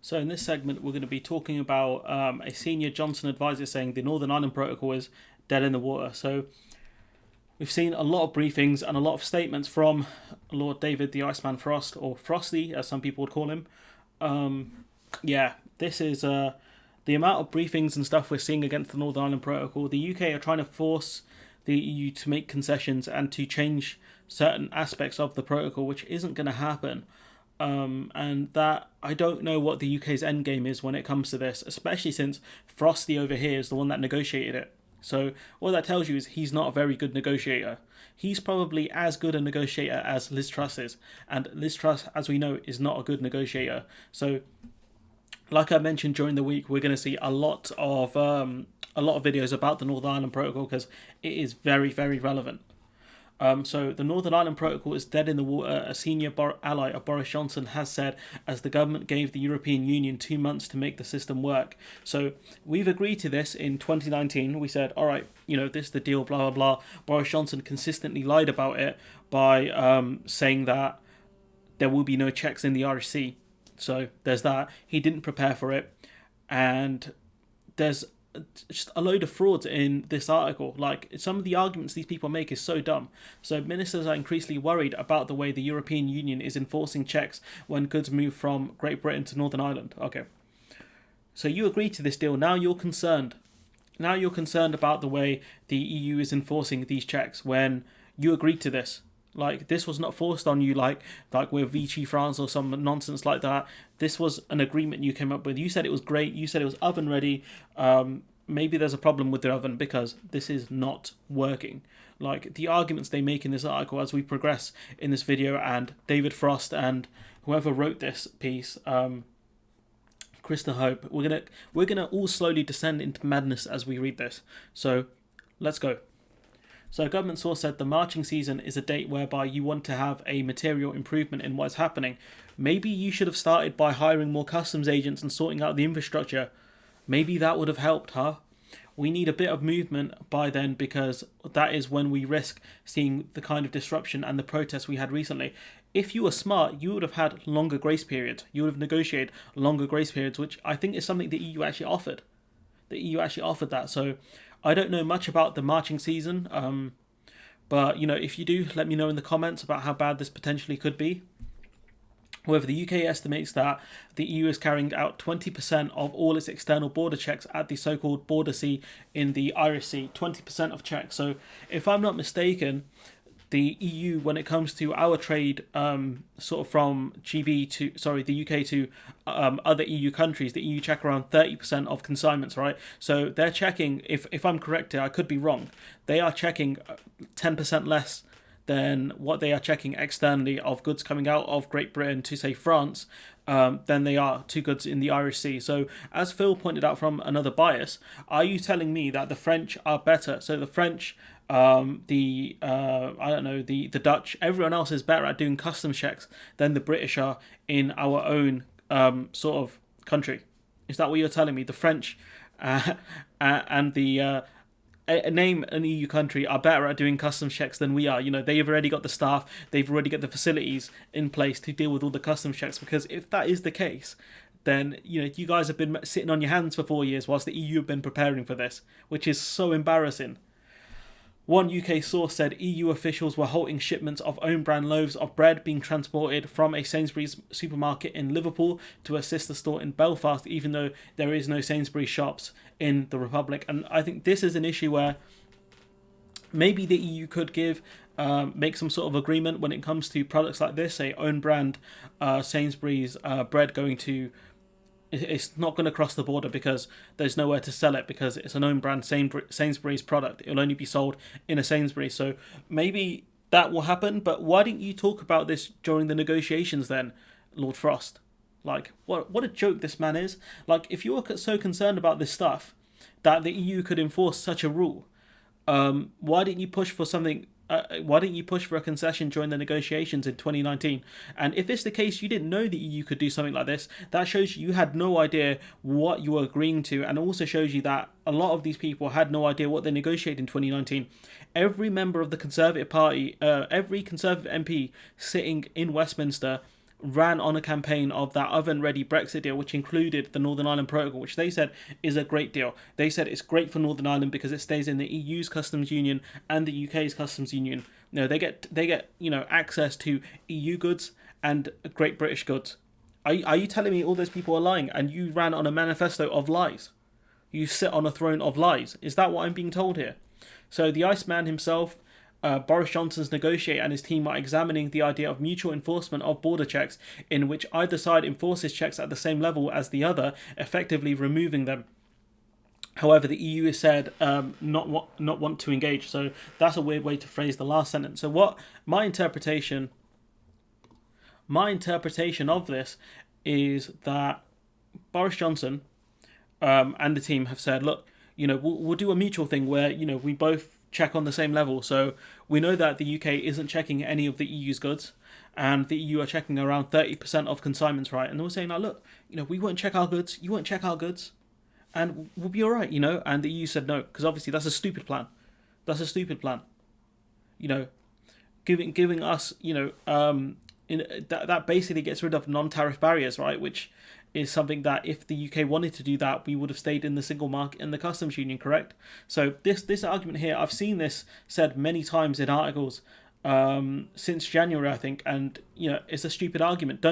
So in this segment, we're going to be talking about a senior Johnson advisor saying the Northern Ireland Protocol is dead in the water. So we've seen a lot of briefings and a lot of statements from Lord David the Iceman Frost, or Frosty, as some people would call him. This is the amount of briefings and stuff we're seeing against the Northern Ireland Protocol. The UK are trying to force the EU to make concessions and to change certain aspects of the protocol, which isn't going to happen. And that I don't know what the UK's endgame is when it comes to this, especially since Frosty over here is the one that negotiated it. So what that tells you is he's not a very good negotiator. He's probably as good a negotiator as Liz Truss is, and Liz Truss, as we know, is not a good negotiator. So, like I mentioned during the week, we're going to see a lot of videos about the Northern Ireland Protocol because it is very, very relevant. So the Northern Ireland Protocol is dead in the water, a senior ally of Boris Johnson has said, as the government gave the European Union 2 months to make the system work. So we've agreed to this in 2019. We said, all right, this is the deal, blah, blah, blah. Boris Johnson consistently lied about it by saying that there will be no checks in the Irish Sea. So there's that. He didn't prepare for it. And there's just a load of frauds in this article. Like, some of the arguments these people make is so dumb. So ministers are increasingly worried about the way the European Union is enforcing checks when goods move from Great Britain to Northern Ireland. Okay. So you agreed to this deal. Now you're concerned. Now you're concerned about the way the EU is enforcing these checks when you agreed to this. Like, this was not forced on you like with Vichy France or some nonsense like that. This was an agreement you came up with. You said it was great. You said it was oven ready. Maybe there's a problem with the oven because this is not working. Like, the arguments they make in this article as we progress in this video, and David Frost and whoever wrote this piece, Krista Hope, we're gonna all slowly descend into madness as we read this. So let's go. So a government source said the marching season is a date whereby you want to have a material improvement in what's happening. Maybe you should have started by hiring more customs agents and sorting out the infrastructure. Maybe that would have helped, huh? We need a bit of movement by then, because that is when we risk seeing the kind of disruption and the protests we had recently. If you were smart, you would have had longer grace periods. You would have negotiated longer grace periods, which I think is something the EU actually offered. The EU actually offered that. So I don't know much about the marching season, but if you do, let me know in the comments about how bad this potentially could be. However, the UK estimates that the EU is carrying out 20% of all its external border checks at the so-called border sea in the Irish Sea. 20% of checks. So if I'm not mistaken, the EU, when it comes to our trade, sort of from the UK to other EU countries, the EU check around 30% of consignments, right? So they're checking, if I'm correct here, I could be wrong, they are checking 10% less than what they are checking externally of goods coming out of Great Britain to, say, France, than they are to goods in the Irish Sea. So, as Phil pointed out from another bias, are you telling me that the French are better? So the French, the Dutch, everyone else is better at doing customs checks than the British are in our own sort of country. Is that what you're telling me? The French and the name an EU country are better at doing customs checks than we are. They've already got the staff, they've already got the facilities in place to deal with all the customs checks. Because if that is the case, then you guys have been sitting on your hands for 4 years whilst the EU have been preparing for this, which is so embarrassing. One UK source said EU officials were halting shipments of own brand loaves of bread being transported from a Sainsbury's supermarket in Liverpool to a sister store in Belfast, even though there is no Sainsbury's shops in the Republic. And I think this is an issue where maybe the EU could make some sort of agreement when it comes to products like this, say own brand Sainsbury's bread going to... It's not going to cross the border because there's nowhere to sell it, because it's an own brand Sainsbury's product. It'll only be sold in a Sainsbury's. So maybe that will happen. But why didn't you talk about this during the negotiations then, Lord Frost? Like, what a joke this man is. Like, if you were so concerned about this stuff that the EU could enforce such a rule, why didn't you push for something? Why didn't you push for a concession during the negotiations in 2019? And if it's the case you didn't know the EU could do something like this, that shows you had no idea what you were agreeing to, and also shows you that a lot of these people had no idea what they negotiated in 2019. Every member of the Conservative Party, every Conservative MP sitting in Westminster ran on a campaign of that oven-ready Brexit deal, which included the Northern Ireland Protocol, which they said is a great deal. They said it's great for Northern Ireland because it stays in the EU's customs union and the UK's customs union. They get access to EU goods and Great British goods. Are you telling me all those people are lying and you ran on a manifesto of lies? You sit on a throne of lies. Is that what I'm being told here? So the Iceman himself, Boris Johnson's negotiator and his team are examining the idea of mutual enforcement of border checks, in which either side enforces checks at the same level as the other, effectively removing them. However, the EU has said not want to engage. So that's a weird way to phrase the last sentence. So what my interpretation of this is that Boris Johnson and the team have said, look, we'll do a mutual thing where, we both check on the same level. So we know that the UK isn't checking any of the EU's goods, and the EU are checking around 30% of consignments, right? And they were saying, like, look, we won't check our goods, you won't check our goods, and we'll be all right, And the EU said no, because obviously that's a stupid plan. Giving us, that basically gets rid of non-tariff barriers, right? Which is something that if the UK wanted to do that, we would have stayed in the single market and the customs union, correct? So this argument here, I've seen this said many times in articles since January, I think, and it's a stupid argument.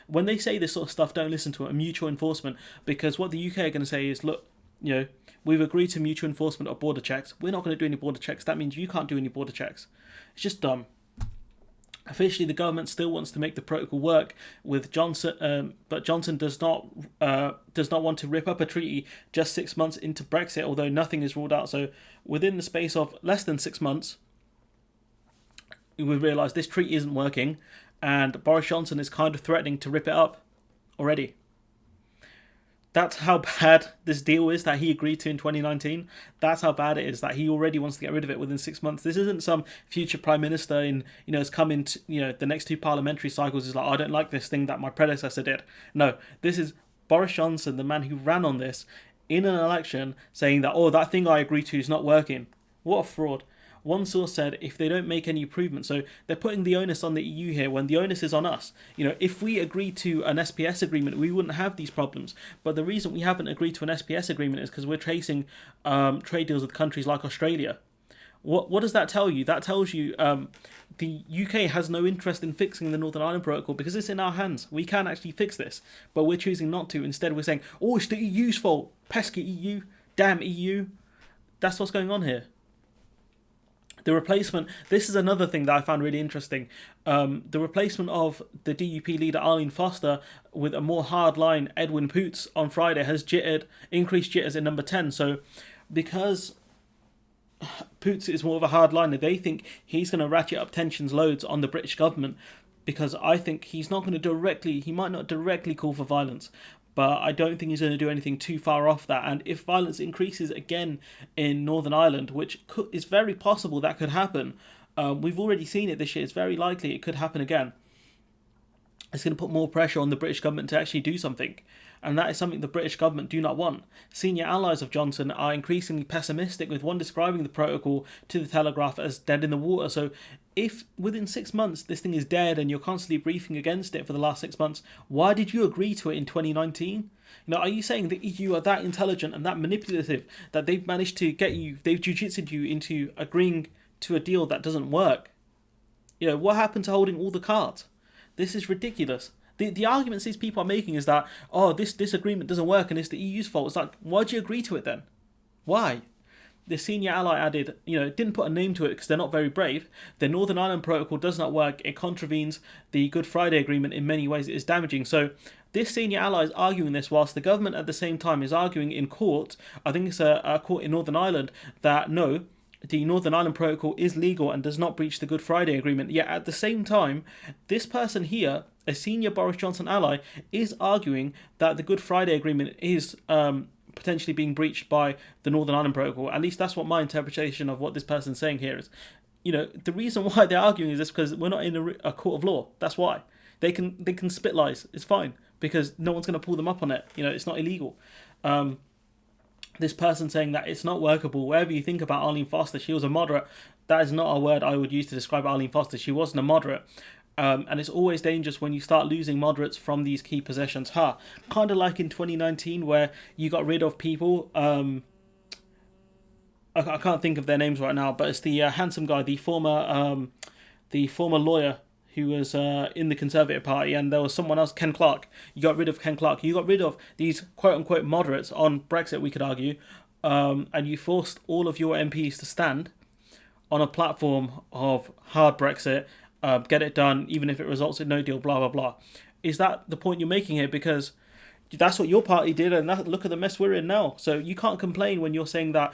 When they say this sort of stuff, don't listen to it. Mutual enforcement, because what the UK are going to say is, look, we've agreed to mutual enforcement of border checks. We're not going to do any border checks. That means you can't do any border checks. It's just dumb. Officially, the government still wants to make the protocol work with Johnson, but Johnson does not want to rip up a treaty just 6 months into Brexit, although nothing is ruled out. So within the space of less than 6 months, we realise this treaty isn't working, and Boris Johnson is kind of threatening to rip it up already. That's how bad this deal is that he agreed to in 2019. That's how bad it is that he already wants to get rid of it within 6 months. This isn't some future prime minister has come into the next 2 parliamentary cycles is like, I don't like this thing that my predecessor did. No, this is Boris Johnson, the man who ran on this in an election, saying that, that thing I agreed to is not working. What a fraud. One source said if they don't make any improvements, so they're putting the onus on the EU here when the onus is on us. If we agreed to an SPS agreement, we wouldn't have these problems. But the reason we haven't agreed to an SPS agreement is because we're chasing trade deals with countries like Australia. What does that tell you? That tells you the UK has no interest in fixing the Northern Ireland Protocol because it's in our hands. We can actually fix this, but we're choosing not to. Instead, we're saying, it's the EU's fault. Pesky EU. Damn EU. That's what's going on here. The replacement, this is another thing that I found really interesting. The replacement of the DUP leader Arlene Foster with a more hardline Edwin Poots on Friday has increased jitters in number 10. So because Poots is more of a hardliner, they think he's going to ratchet up tensions loads on the British government, because I think he might not directly call for violence, but I don't think he's going to do anything too far off that. And if violence increases again in Northern Ireland, which is very possible that could happen, we've already seen it this year, it's very likely it could happen again, it's going to put more pressure on the British government to actually do something. And that is something the British government do not want. Senior allies of Johnson are increasingly pessimistic, with one describing the protocol to the Telegraph as dead in the water. So if within 6 months this thing is dead and you're constantly briefing against it for the last 6 months, why did you agree to it in 2019? Are you saying the EU are that intelligent and that manipulative that they've managed to they've jiu-jitsued you into agreeing to a deal that doesn't work? What happened to holding all the cards? This is ridiculous. The arguments these people are making is that, this agreement doesn't work and it's the EU's fault. It's like, why'd you agree to it then? Why? The senior ally added, didn't put a name to it because they're not very brave. The Northern Ireland Protocol does not work. It contravenes the Good Friday Agreement in many ways. It is damaging. So this senior ally is arguing this whilst the government at the same time is arguing in court, I think it's a court in Northern Ireland, that no, the Northern Ireland Protocol is legal and does not breach the Good Friday Agreement. Yet at the same time, this person here, a senior Boris Johnson ally, is arguing that the Good Friday Agreement is potentially being breached by the Northern Ireland Protocol. At least that's what my interpretation of what this person's saying here is. The reason why they're arguing is this because we're not in a court of law. That's why. They can spit lies. It's fine because no one's going to pull them up on it. It's not illegal. This person saying that it's not workable, whatever you think about Arlene Foster, she was a moderate. That is not a word I would use to describe Arlene Foster. She wasn't a moderate. And it's always dangerous when you start losing moderates from these key positions. Kind of like in 2019 where you got rid of people. I can't think of their names right now, but it's the handsome guy, the former lawyer who was in the Conservative Party, and there was someone else, Ken Clark. You got rid of Ken Clark. You got rid of these quote-unquote moderates on Brexit, we could argue, and you forced all of your MPs to stand on a platform of hard Brexit, get it done, even if it results in no deal, blah, blah, blah. Is that the point you're making here? Because that's what your party did, and look at the mess we're in now. So you can't complain when you're saying that,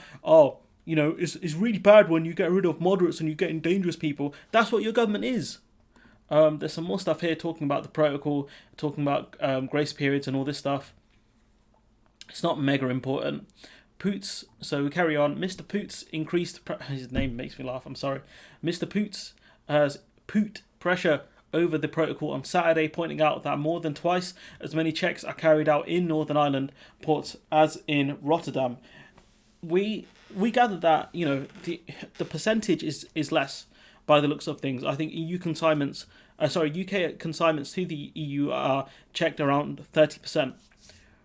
it's really bad when you get rid of moderates and you get in dangerous people. That's what your government is. There's some more stuff here talking about the protocol, talking about grace periods and all this stuff. It's not mega important. Poots, so we carry on. Mr. Poots increased... his name makes me laugh, I'm sorry. Mr. Poots has put pressure over the protocol on Saturday, pointing out that more than twice as many checks are carried out in Northern Ireland ports as in Rotterdam. We gather that, the percentage is less by the looks of things. I think UK consignments to the EU are checked around 30%.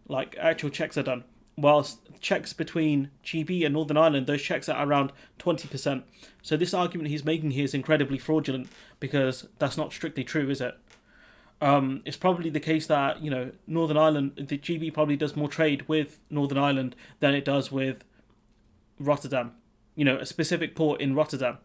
Like, actual checks are done. Whilst checks between GB and Northern Ireland, those checks are around 20%. So this argument he's making here is incredibly fraudulent, because that's not strictly true, is it? It's probably the case that, Northern Ireland, the GB probably does more trade with Northern Ireland than it does with Rotterdam. A specific port in Rotterdam.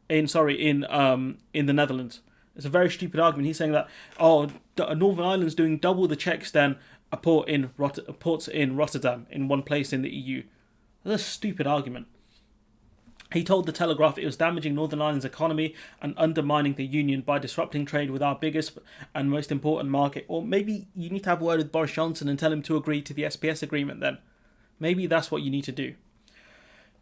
In the Netherlands. It's a very stupid argument. He's saying that, Northern Ireland's doing double the checks than a ports in Rotterdam, in one place in the EU. That's a stupid argument. He told The Telegraph it was damaging Northern Ireland's economy and undermining the union by disrupting trade with our biggest and most important market. Or maybe you need to have a word with Boris Johnson and tell him to agree to the SPS agreement then. Maybe that's what you need to do.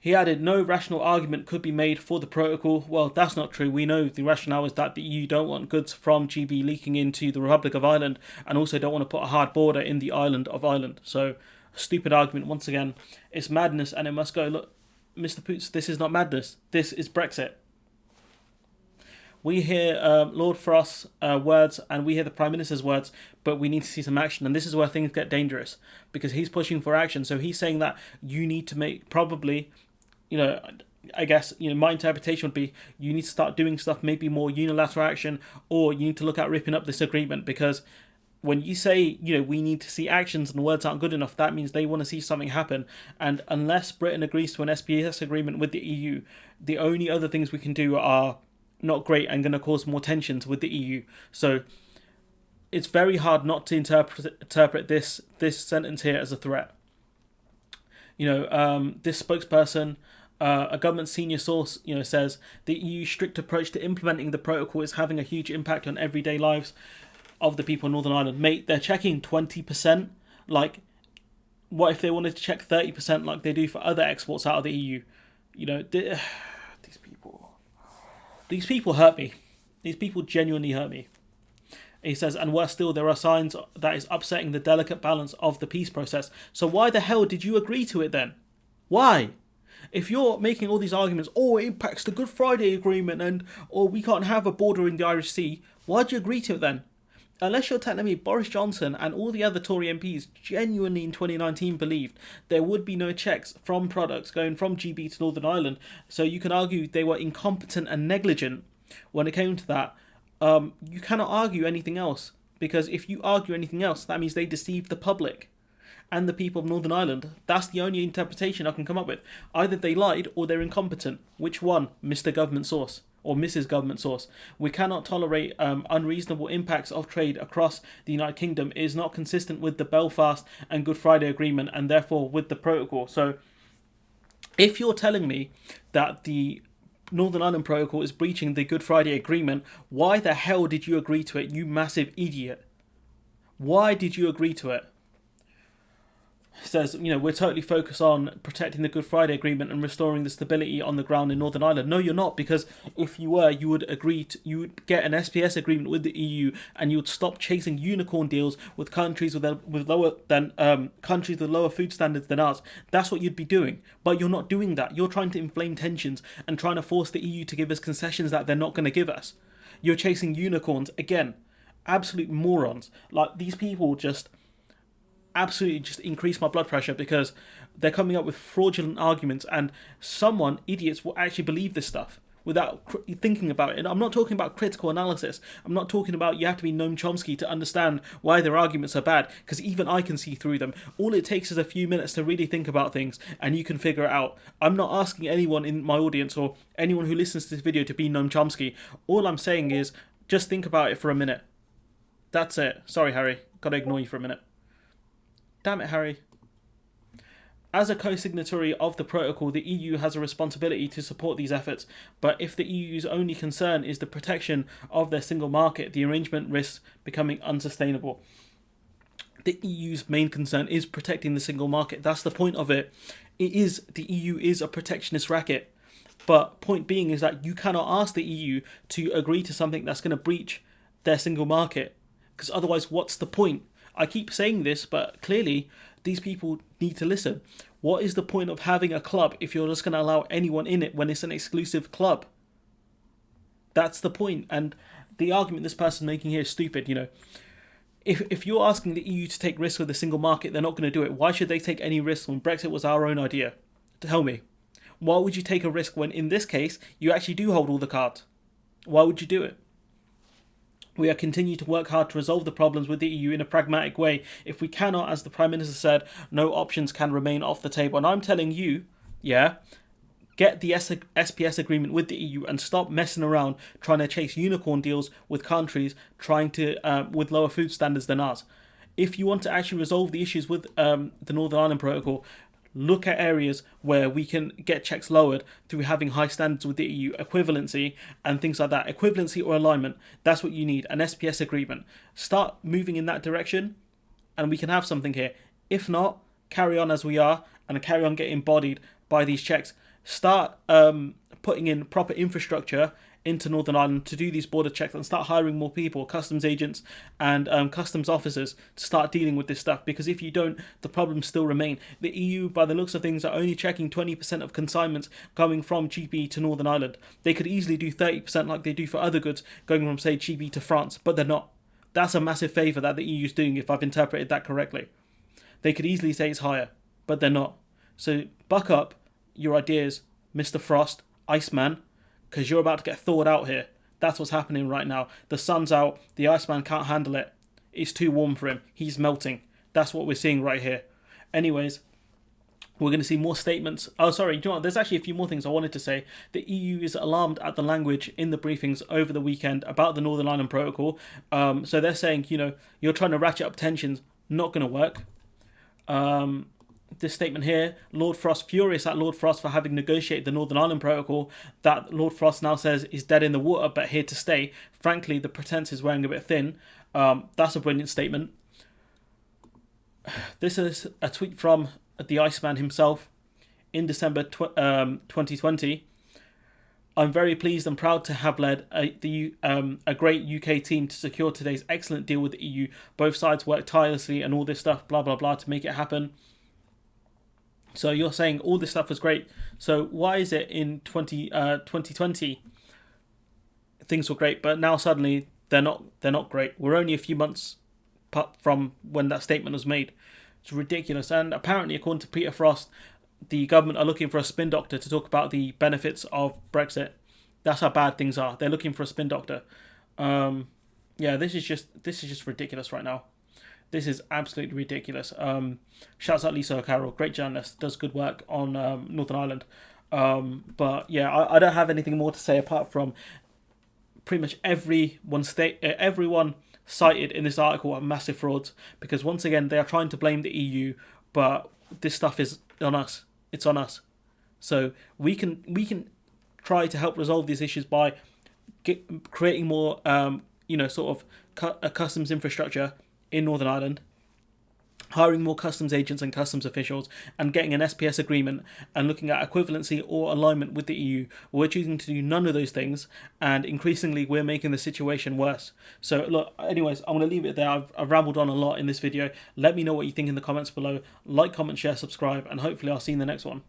He added, no rational argument could be made for the protocol. Well, that's not true. We know the rationale is that the EU don't want goods from GB leaking into the Republic of Ireland, and also don't want to put a hard border in the island of Ireland. So, a stupid argument once again. It's madness, and it must go. Look, Mr. Poots, this is not madness. This is Brexit. We hear Lord Frost's words, and we hear the Prime Minister's words, but we need to see some action. And this is where things get dangerous, because he's pushing for action. So he's saying that you need to make, probably, I guess, my interpretation would be you need to start doing stuff, maybe more unilateral action, or you need to look at ripping up this agreement, because when you say, we need to see actions and words aren't good enough, that means they want to see something happen. And unless Britain agrees to an SPS agreement with the EU, the only other things we can do are not great and going to cause more tensions with the EU. So it's very hard not to interpret this sentence here as a threat. This spokesperson, a government senior source, says the EU's strict approach to implementing the protocol is having a huge impact on everyday lives of the people in Northern Ireland. Mate, they're checking 20%. Like, what if they wanted to check 30% like they do for other exports out of the EU? These people hurt me. These people genuinely hurt me. He says, and worse still, there are signs that is upsetting the delicate balance of the peace process. So why the hell did you agree to it then? Why? If you're making all these arguments, it impacts the Good Friday Agreement or we can't have a border in the Irish Sea, why'd you agree to it then? Unless you're telling me Boris Johnson and all the other Tory MPs genuinely in 2019 believed there would be no checks from products going from GB to Northern Ireland, so you can argue they were incompetent and negligent when it came to that, you cannot argue anything else. Because if you argue anything else, that means they deceived the public and the people of Northern Ireland. That's the only interpretation I can come up with. Either they lied or they're incompetent. Which one, Mr. Government Source? Or Mrs. Government Source? We cannot tolerate unreasonable impacts of trade across the United Kingdom. It is not consistent with the Belfast and Good Friday Agreement and therefore with the protocol. So if you're telling me that the Northern Ireland Protocol is breaching the Good Friday Agreement, why the hell did you agree to it, you massive idiot? Why did you agree to it? He says, we're totally focused on protecting the Good Friday Agreement and restoring the stability on the ground in Northern Ireland. No, you're not, because if you were, you would get an SPS agreement with the EU, and you would stop chasing unicorn deals with countries with lower food standards than ours. That's what you'd be doing, but you're not doing that. You're trying to inflame tensions and trying to force the EU to give us concessions that they're not going to give us. You're chasing unicorns again. Absolute morons. Like, these people just absolutely just increase my blood pressure because they're coming up with fraudulent arguments, and idiots will actually believe this stuff without thinking about it. And I'm not talking about critical analysis. I'm not talking about you have to be Noam Chomsky to understand why their arguments are bad, because even I can see through them. All it takes is a few minutes to really think about things and you can figure it out. I'm not asking anyone in my audience or anyone who listens to this video to be Noam Chomsky. All I'm saying is just think about it for a minute. That's it. Sorry, Harry. Gotta ignore you for a minute. Damn it, Harry. As a co-signatory of the protocol, the EU has a responsibility to support these efforts, but if the EU's only concern is the protection of their single market, the arrangement risks becoming unsustainable. The EU's main concern is protecting the single market. That's the point of it. The EU is a protectionist racket. But point being is that you cannot ask the EU to agree to something that's going to breach their single market, because otherwise what's the point? I keep saying this, but clearly these people need to listen. What is the point of having a club if you're just going to allow anyone in it when it's an exclusive club? That's the point. And the argument this person's making here is stupid. If you're asking the EU to take risks with the single market, they're not going to do it. Why should they take any risks when Brexit was our own idea? Tell me. Why would you take a risk when, in this case, you actually do hold all the cards? Why would you do it? We are continuing to work hard to resolve the problems with the EU in a pragmatic way. If we cannot, as the Prime Minister said, no options can remain off the table. And I'm telling you, get the SPS agreement with the EU and stop messing around trying to chase unicorn deals with countries trying to with lower food standards than ours. If you want to actually resolve the issues with the Northern Ireland Protocol, look at areas where we can get checks lowered through having high standards with the EU, equivalency and things like that. Equivalency or alignment, that's what you need, an SPS agreement. Start moving in that direction and we can have something here. If not, carry on as we are and carry on getting bodied by these checks. Start putting in proper infrastructure into Northern Ireland to do these border checks and start hiring more people, customs agents and customs officers to start dealing with this stuff, because if you don't, the problems still remain. The EU, by the looks of things, are only checking 20% of consignments going from GB to Northern Ireland. They could easily do 30% like they do for other goods going from, say, GB to France, but they're not. That's a massive favour that the EU is doing, if I've interpreted that correctly. They could easily say it's higher, but they're not. So buck up your ideas, Mr. Frost, Iceman, because you're about to get thawed out here. That's what's happening right now. The sun's out. The Iceman can't handle it. It's too warm for him. He's melting. That's what we're seeing right here. Anyways, we're going to see more statements. Oh, sorry. You know what? There's actually a few more things I wanted to say. The EU is alarmed at the language in the briefings over the weekend about the Northern Ireland Protocol. So they're saying, you're trying to ratchet up tensions. Not going to work. This statement here, Lord Frost furious at Lord Frost for having negotiated the Northern Ireland Protocol that Lord Frost now says is dead in the water but here to stay. Frankly, the pretense is wearing a bit thin. That's a brilliant statement. This is a tweet from the Iceman himself in December 2020. I'm very pleased and proud to have led a great UK team to secure today's excellent deal with the EU. Both sides worked tirelessly and all this stuff, blah, blah, blah, to make it happen. So you're saying all this stuff was great. So why is it in 2020 things were great, but now suddenly they're not great? We're only a few months from when that statement was made. It's ridiculous. And apparently, according to Peter Frost, the government are looking for a spin doctor to talk about the benefits of Brexit. That's how bad things are. They're looking for a spin doctor. This is just ridiculous right now. This is absolutely ridiculous. Shouts out Lisa O'Carroll, great journalist, does good work on Northern Ireland. But yeah, I don't have anything more to say apart from pretty much everyone cited in this article are massive frauds, because once again they are trying to blame the EU, but this stuff is on us. It's on us. So we can try to help resolve these issues by creating more a customs infrastructure in Northern Ireland, hiring more customs agents and customs officials, and getting an SPS agreement and looking at equivalency or alignment with the EU. We're choosing to do none of those things, and increasingly we're making the situation worse. So look, anyways, I'm going to leave it there. I've rambled on a lot in this video. Let me know what you think in the comments below. Like, comment, share, subscribe, and hopefully I'll see you in the next one.